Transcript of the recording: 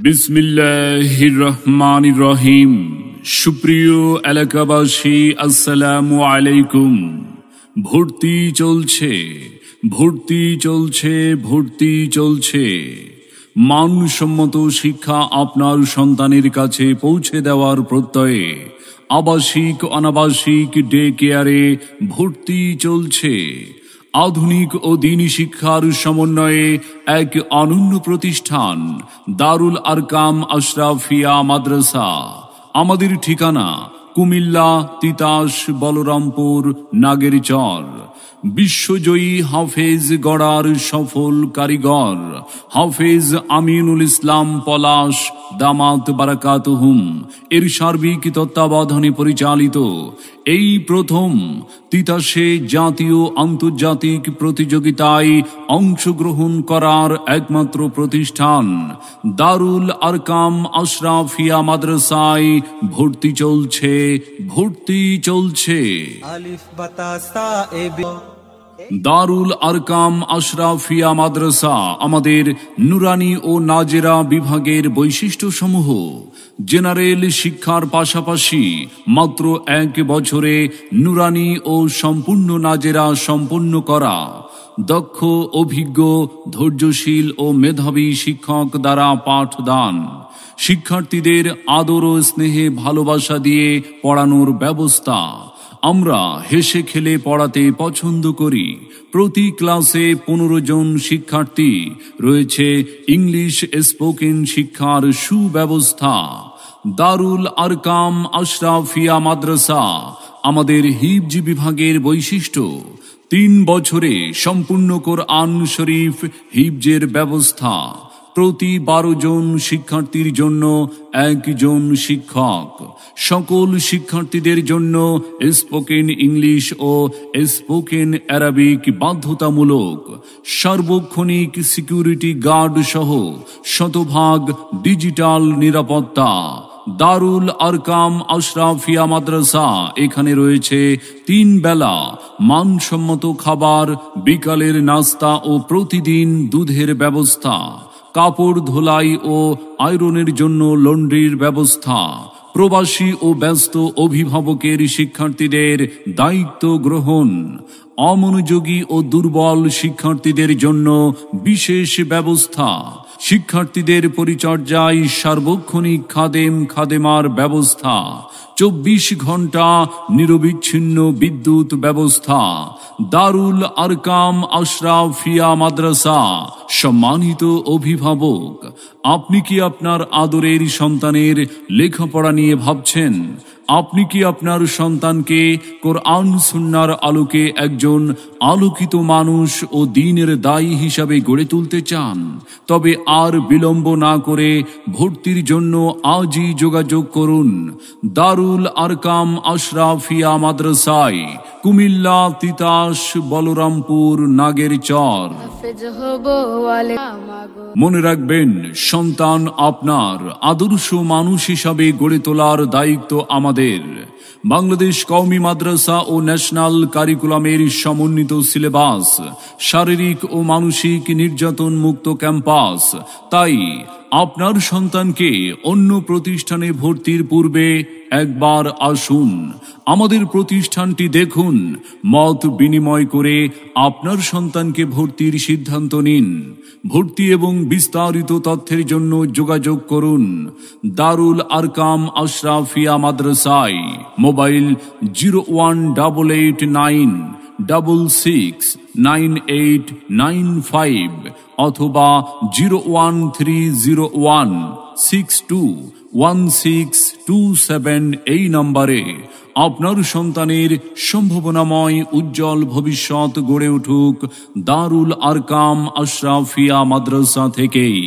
বিসমিল্লাহির রহমানির রহিম। সুপ্রিয় এলাকাবাসী, আসসালামু আলাইকুম। ভর্তি চলছে, ভর্তি চলছে, ভর্তি চলছে। মানসম্মত শিক্ষা আপনার সন্তানের কাছে পৌঁছে দেওয়ার প্রত্যয়ে আবাসিক অনাবাসিক ডে কেয়ারে ভর্তি চলছে। আধুনিক ও দ্বীনি শিক্ষার সমন্বয়ে এক অনন্য প্রতিষ্ঠান দারুল আরকাম আশরাফিয়া মাদ্রাসা। আমাদের ঠিকানা কুমিল্লা, তিতাস, বলরামপুর, নাগেরচর। বিশ্বজয়ী হাফেজ গড়ার সফল কারিগর হাফেজ আমিনুল ইসলাম পলাশ দামাত বারাকাতুহুম এর সার্বিক তত্ত্বাবধানে পরিচালিত এই প্রথম তিতাসে জাতীয় আন্তর্জাতিক প্রতিযোগিতায় অংশগ্রহণ করার একমাত্র প্রতিষ্ঠান দারুল আরকাম আশরাফিয়া মাদ্রাসায় ভর্তি চলছে, ভর্তি চলছে। আলিফ বাতা সা এ দারুল আরকাম আশরাফিয়া মাদ্রাসা আমাদের নুরানি ও নাজেরা বিভাগের বৈশিষ্ট্যসমূহ: জেনারেল শিক্ষার পাশাপাশি মাত্র 1 বছরে নুরানি ও সম্পূর্ণ নাজেরা সম্পন্ন করা, দক্ষ, অভিজ্ঞ, ধৈর্যশীল ও মেধাবী শিক্ষক দ্বারা পাঠদান, শিক্ষার্থীদের আদর ও স্নেহে ভালোবাসা দিয়ে পড়ানোর ব্যবস্থা। আমরা হেসে খেলে পড়াতে পছন্দ করি। প্রতি ক্লাসে 15 জন শিক্ষার্থী, রয়েছে ইংলিশ স্পোকেন শিক্ষার সুব্যবস্থা। দারুল আরকাম আশরাফিয়া মাদ্রাসা আমাদের হিফজ বিভাগের বৈশিষ্ট্য: 3 বছরে সম্পূর্ণ কোরআন শরীফ হিফজের ব্যবস্থা। প্রতি 12 জন শিক্ষার্থীর জন্য 1 জন শিক্ষক। সকল শিক্ষার্থীদের জন্য স্পোকেন ইংলিশ ও স্পোকেন আরবিক বাধ্যতামূলক। সার্বক্ষণিক সিকিউরিটি গার্ড সহ শতভাগ ডিজিটাল নিরাপত্তা। দারুল আরকাম আশরাফিয়া মাদ্রাসা এখানে রয়েছে 3 বেলা মানসম্মত খাবার, বিকালের নাস্তা ও প্রতিদিন দুধের ব্যবস্থা, কাপড় ধোলাই ও আয়রনের জন্য লন্ড্রির ব্যবস্থা। প্রবাসী ও ব্যস্ত অভিভাবকের শিক্ষার্থীদের দায়িত্ব গ্রহণ। অমনোযোগী ও দুর্বল শিক্ষার্থীদের জন্য বিশেষ ব্যবস্থা। শিক্ষার্থীদের পরিচর্যায় সার্বক্ষণিক খাদেমার ব্যবস্থা। 24 ঘন্টা নিরবিচ্ছিন্ন বিদ্যুৎ ব্যবস্থা। দারুল আরকাম আশরাফিয়া মাদ্রাসা। সম্মানিত অভিভাবক, আপনি কি আপনার আদরের সন্তানের লেখাপড়া নিয়ে ভাবছেন? আপনি কি আপনার সন্তানকে কোরআন সুন্নাহর আলোকে একজন আলোকিত মানুষ ও দ্বীনের দায়ী হিসাবে গড়ে তুলতে চান? তবে আর বিলম্ব না করে ভর্তির জন্য আজই যোগাযোগ করুন দারুল আরকাম আশরাফিয়া মাদ্রাসায়, কুমিল্লা, তিতাস, বলরামপুর, নাগেরচর। মনে রাখবেন, সন্তান আপনার, আদর্শ মানুষ হিসাবে গড়ে তোলার দায়িত্ব আমাদের। বাংলাদেশ কওমি মাদ্রাসা ও ন্যাশনাল কারিকুলামের সমন্বিত সিলেবাস, শারীরিক ও মানসিক নির্যাতন মুক্ত ক্যাম্পাস। তাই আপনার সন্তানকে অন্য প্রতিষ্ঠানে ভর্তির পূর্বে একবার আসুন, আমাদের প্রতিষ্ঠানটি দেখুন, মত বিনিময় করে আপনার সন্তানকে ভর্তির সিদ্ধান্ত নিন। ভর্তি এবং বিস্তারিত তথ্যের জন্য যোগাযোগ করুন দারুল আরকাম আশরাফিয়া মাদ্রাসায়। মোবাইল 01488669895 অথবা 01301621627 এই নম্বরে। আপনার সন্তানের সম্ভাবনাময় উজ্জ্বল ভবিষ্যৎ গড়ে উঠুক দারুল আরকাম আশরাফিয়া মাদ্রাসা থেকেই।